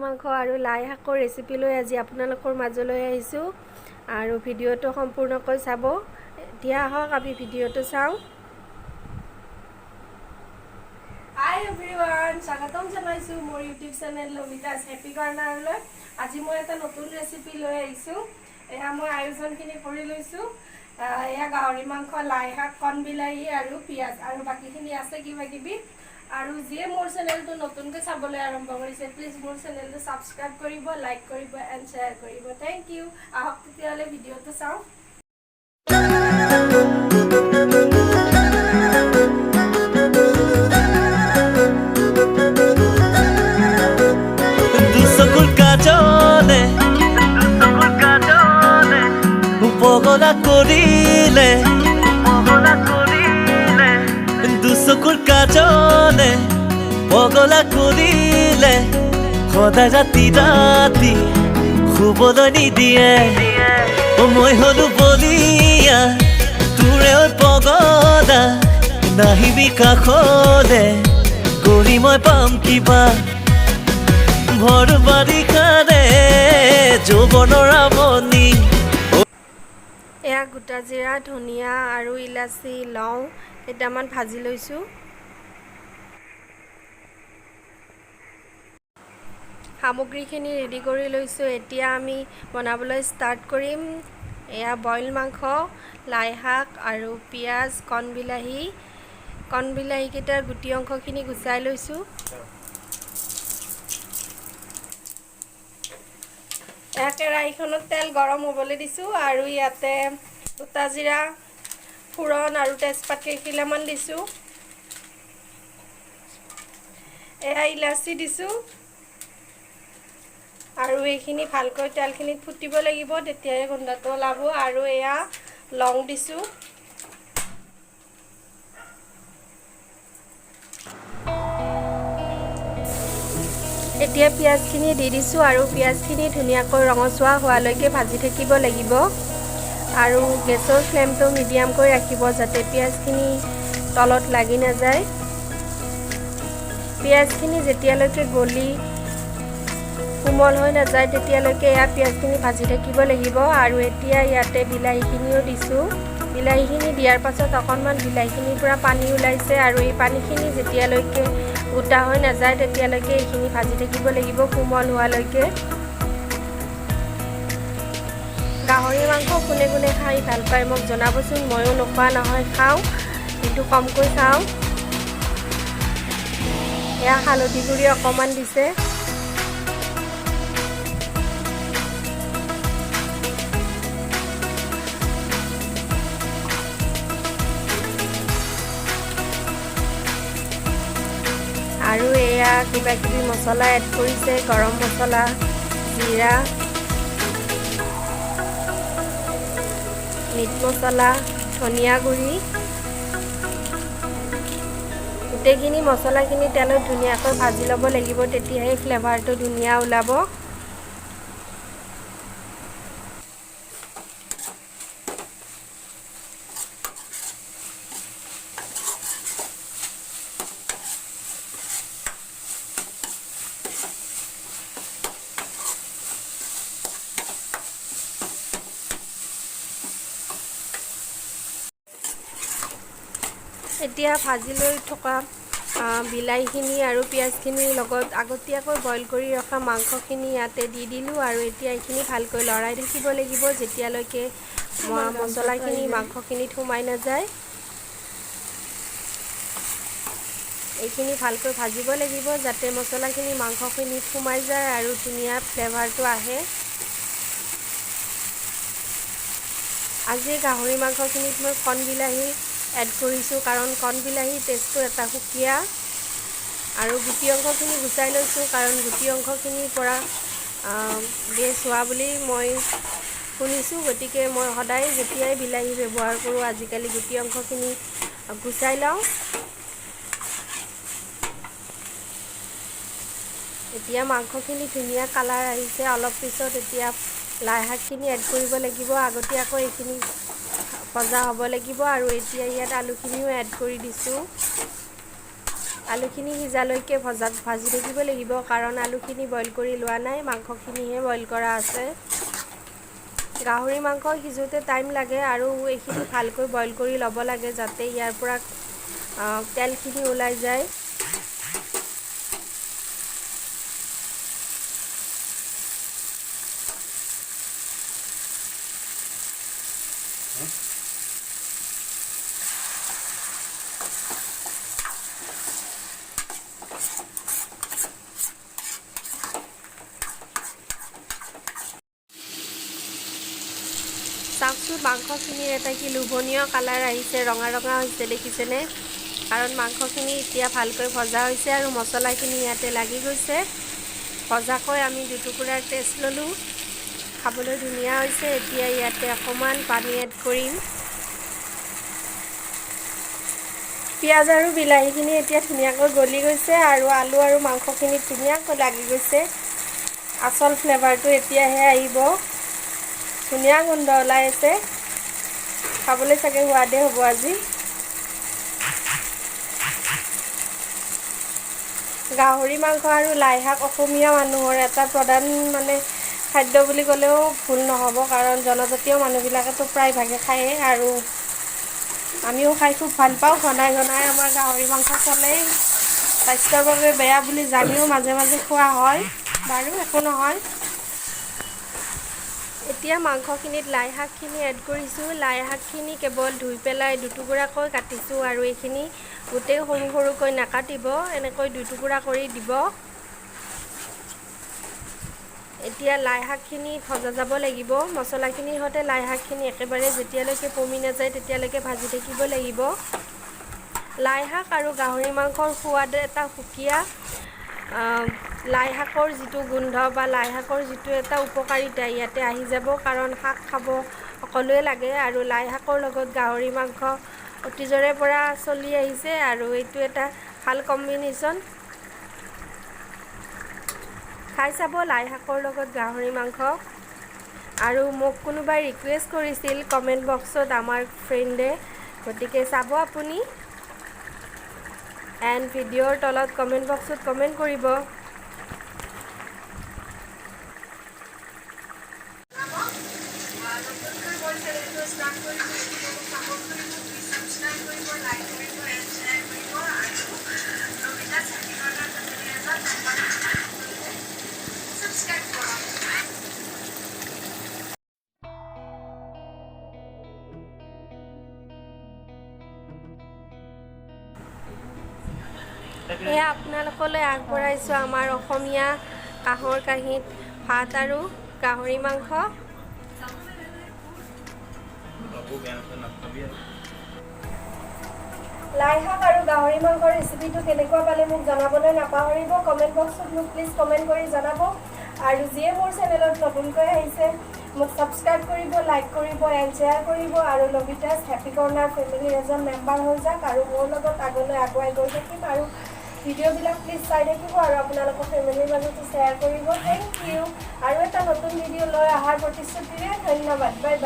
মাংস আৰু লাই শাকৰ ৰেচিপি লৈ আজি আপোনালোকৰ মাজলৈ আহিছোঁ আৰু ভিডিঅ'টো সম্পূৰ্ণকৈ চাব। এতিয়া আহক আমি ভিডিঅ'টো চাওঁ। হাই এভৰিৱান, স্বাগতম জনাইছোঁ মোৰ ইউটিউব চেনেল লভিতাছ হেপী কৰ্ণাৰলৈ। আজি মই এটা নতুন ৰেচিপি লৈ আহিছোঁ। এয়া মই আয়োজনখিনি কৰি লৈছোঁ। এয়া গাহৰি মাংস, লাই শাক, কণ বিলাহী আৰু পিঁয়াজ আৰু বাকীখিনি আছে কিবা কিবি। আৰু যিয়ে মোৰ চেনেলটো নতুনকৈ চাবলৈ আৰম্ভ কৰিছে প্লিজ মোৰ চেনেলটো ছাবস্ক্ৰাইব কৰিব, লাইক কৰিব এণ্ড শ্বেয়াৰ কৰিব। Thank you. আহক তেতিয়াহ'লে ভিডিঅ'টো চাওঁ। পগলা কৰিলে দুচকুৰ কাজলে পগলা কৰিলে সদায় ৰাতি ৰাতি শুবলৈ নিদিয়ে। মই হলো বলিয়া তোৰে পগলা, নাহিবি কাষলে কৰি মই পাম কিবা ভৰ বাৰিষাৰে যৌৱনৰ আমনি। এয়া গোটা জিৰা, ধনিয়া আৰু ইলাচি, লং কেইটামান ভাজি লৈছোঁ। সামগ্ৰীখিনি ৰেডি কৰি লৈছোঁ। এতিয়া আমি বনাবলৈ ষ্টাৰ্ট কৰিম। এয়া বইল মাংস, লাই শাক আৰু পিঁয়াজ, কণ বিলাহীকেইটাৰ গুটি অংশখিনি গুচাই লৈছোঁ। এয়া কেৰাহীখনত তেল গৰম হ'বলৈ দিছোঁ আৰু ইয়াতে গোটা জিৰা, ফোৰণ আৰু তেজপাত কেইখিলামান দিছোঁ। এয়া ইলাচি দিছোঁ আৰু এইখিনি ভালকৈ তেলখিনিত ফুটিব লাগিব, তেতিয়াহে গোন্ধটো ওলাব। আৰু এয়া লং দিছোঁ। এতিয়া পিঁয়াজখিনি দি দিছোঁ আৰু পিঁয়াজখিনি ধুনীয়াকৈ ৰঙচুৱা হোৱালৈকে ভাজি থাকিব লাগিব আৰু গেছৰ ফ্লেমটো মিডিয়ামকৈ ৰাখিব যাতে পিঁয়াজখিনি তলত লাগি নাযায়। পিঁয়াজখিনি যেতিয়ালৈকে গলি কোমল হৈ নাযায় তেতিয়ালৈকে এয়া পিঁয়াজখিনি ভাজি থাকিব লাগিব। আৰু এতিয়া ইয়াতে বিলাহীখিনিও দিছোঁ। বিলাহীখিনি দিয়াৰ পাছত অকণমান বিলাহীখিনিৰ পৰা পানী ওলাইছে আৰু এই পানীখিনি যেতিয়ালৈকে গোটা হৈ নাযায় তেতিয়ালৈকে এইখিনি ভাজি থাকিব লাগিব কোমল হোৱালৈকে। গাহৰি মাংস কোনে কোনে খাই ভাল পায় মোক জনাবচোন। ময়ো নোখোৱা নহয়, খাওঁ কিন্তু কমকৈ খাওঁ। এয়া হালধি গুড়ি অকণমান দিছে। আৰু এয়া কিবা কিবি মছলা এড কৰিছে, গৰম মছলা, জিৰা, মিট মছলা, ধনিয়া গুড়ি, গোটেইখিনি মছলাখিনি তেলত ধুনীয়াকৈ ভাজি ল'ব লাগিব, তেতিয়াহে ফ্লেভাৰটো ধুনীয়া ওলাব। এতিয়া ভাজি লৈ থকা বিলাহীখিনি আৰু পিঁয়াজখিনিৰ লগত আগতীয়াকৈ বইল কৰি ৰখা মাংসখিনি ইয়াতে দি দিলোঁ আৰু এতিয়া এইখিনি ভালকৈ লৰাই থাকিব লাগিব যেতিয়ালৈকে মছলাখিনি মাংসখিনিত সোমাই নাযায়। এইখিনি ভালকৈ ভাজিব লাগিব যাতে মছলাখিনি মাংসখিনিত সোমাই যায় আৰু ধুনীয়া ফ্লেভাৰটো আহে। আজি গাহৰি মাংসখিনিত মই কণ বিলাহী এড কৰিছোঁ কাৰণ কণ বিলাহীৰ টেষ্টটো এটা সুকীয়া। আৰু গুটি অংশখিনি গুচাই লৈছোঁ কাৰণ গুটি অংশখিনিৰ পৰা গেছ হোৱা বুলি মই শুনিছোঁ, গতিকে মই সদায় যেতিয়াই বিলাহী ব্যৱহাৰ কৰোঁ আজিকালি গুটি অংশখিনি গুচাই লওঁ। এতিয়া মাংসখিনি ধুনীয়া কালাৰ আহিছে। অলপ পিছত এতিয়া লাই শাকখিনি এড কৰিব লাগিব। আগতীয়াকৈ এইখিনি ভজা হ'ব লাগিব আৰু এতিয়া ইয়াত আলুখিনিও এড কৰি দিছোঁ। আলুখিনি সিজালৈকে ভাজি থাকিব লাগিব, কাৰণ আলুখিনি বইল কৰি লোৱা নাই, মাংসখিনিহে বইল কৰা আছে। গাহৰি মাংস সিজোতে টাইম লাগে আৰু এইখিনি ভালকৈ বইল কৰি ল'ব লাগে, যাতে ইয়াৰ পৰা তেলখিনি ওলাই যায়। চাওকচোন মাংসখিনিৰ এটা কি লোভনীয় কালাৰ আহিছে, ৰঙা ৰঙা হৈছে দেখিছেনে? কাৰণ মাংসখিনি এতিয়া ভালকৈ ভজা হৈছে আৰু মছলাখিনি ইয়াতে লাগি গৈছে। ভজাকৈ আমি দুটুকুৰাৰ টেষ্ট ল'লোঁ, খাবলৈ ধুনীয়া হৈছে। এতিয়া ইয়াতে অকণমান পানী এড কৰিম। পিঁয়াজ আৰু বিলাহীখিনি এতিয়া ধুনীয়াকৈ গলি গৈছে আৰু আলু আৰু মাংসখিনি ধুনীয়াকৈ লাগি গৈছে। আচল ফ্লেভাৰটো এতিয়াহে আহিব। ধুনীয়া গোন্ধ ওলাই আছে, খাবলৈ চাগে সোৱাদে হ'ব আজি। গাহৰি মাংস আৰু লাই শাক অসমীয়া মানুহৰ এটা প্ৰধান খাদ্য বুলি ক'লেও ভুল নহ'ব, কাৰণ জনজাতীয় মানুহবিলাকেতো প্ৰায়ভাগে খায়েই আৰু আমিও খাই খুব ভাল পাওঁ। ঘনাই ঘনাই আমাৰ গাহৰি মাংস চলেই। স্বাস্থ্যৰ বাবে বেয়া বুলি জানিও মাজে মাজে খোৱা হয়, বাৰু একো নহয়। এতিয়া মাংসখিনিত লাই শাকখিনি এড কৰিছোঁ। লাই শাকখিনি কেৱল ধুই পেলাই দুটুকুৰাকৈ কাটিছোঁ আৰু এইখিনি গোটেই সৰু সৰুকৈ নাকাটিব, এনেকৈ দুটুকুৰা কৰি দিব। এতিয়া লাই শাকখিনি ভজা যাব লাগিব। মছলাখিনিৰ সৈতে লাই শাকখিনি একেবাৰে যেতিয়ালৈকে পমি নাযায় তেতিয়ালৈকে ভাজি থাকিব লাগিব। লাই শাক আৰু গাহৰি মাংসৰ সোৱাদ এটা সুকীয়া। লাই শাকৰ যিটো গোন্ধ বা লাই শাকৰ যিটো এটা উপকাৰিতা ইয়াতে আহি যাব, কাৰণ শাক খাব সকলোৱে লাগে আৰু লাই শাকৰ লগত গাহৰি মাংস অতীজৰে পৰা চলি আহিছে আৰু এইটো এটা ভাল কম্বিনেশ্যন। খাই চাব লাই শাকৰ লগত গাহৰি মাংস। আৰু মোক কোনোবাই ৰিকুৱেষ্ট কৰিছিল কমেণ্ট বক্সত আমাৰ ফ্ৰেণ্ডে, গতিকে চাব আপুনি এণ্ড ভিডিঅ'ৰ তলত কমেণ্ট বক্সত কমেণ্ট কৰিব। এয়া আপোনালোকলৈ আগবঢ়াইছোঁ আমাৰ অসমীয়া কাঁহৰ কাঁহীত ভাত আৰু গাহৰি মাংস। লাই শাক আৰু গাহৰি মাংসৰ ৰেচিপিটো কেনেকুৱা পালে মোক জনাবলৈ নাপাহৰিব। কমেণ্ট বক্সত মোক প্লিজ কমেণ্ট কৰি জনাব। আৰু যিয়ে মোৰ চেনেলত নতুনকৈ আহিছে মোক ছাবস্ক্ৰাইব কৰিব, লাইক কৰিব এণ্ড শ্বেয়াৰ কৰিব আৰু লভিতাছ হেপী কৰ্ণাৰ ফেমিলিৰ এজন মেম্বাৰ হৈ যাওক আৰু মোৰ লগত আগলৈ আগুৱাই গৈ থাকিম। আৰু ভিডিঅ'বিলাক প্লিজ চাই থাকিব আৰু আপোনালোকৰ ফেমিলিৰ মাজতো শ্বেয়াৰ কৰিব। Thank you. আৰু এটা নতুন ভিডিঅ' লৈ অহাৰ প্ৰতিশ্ৰুতিৰে ধন্যবাদ। Bye bye.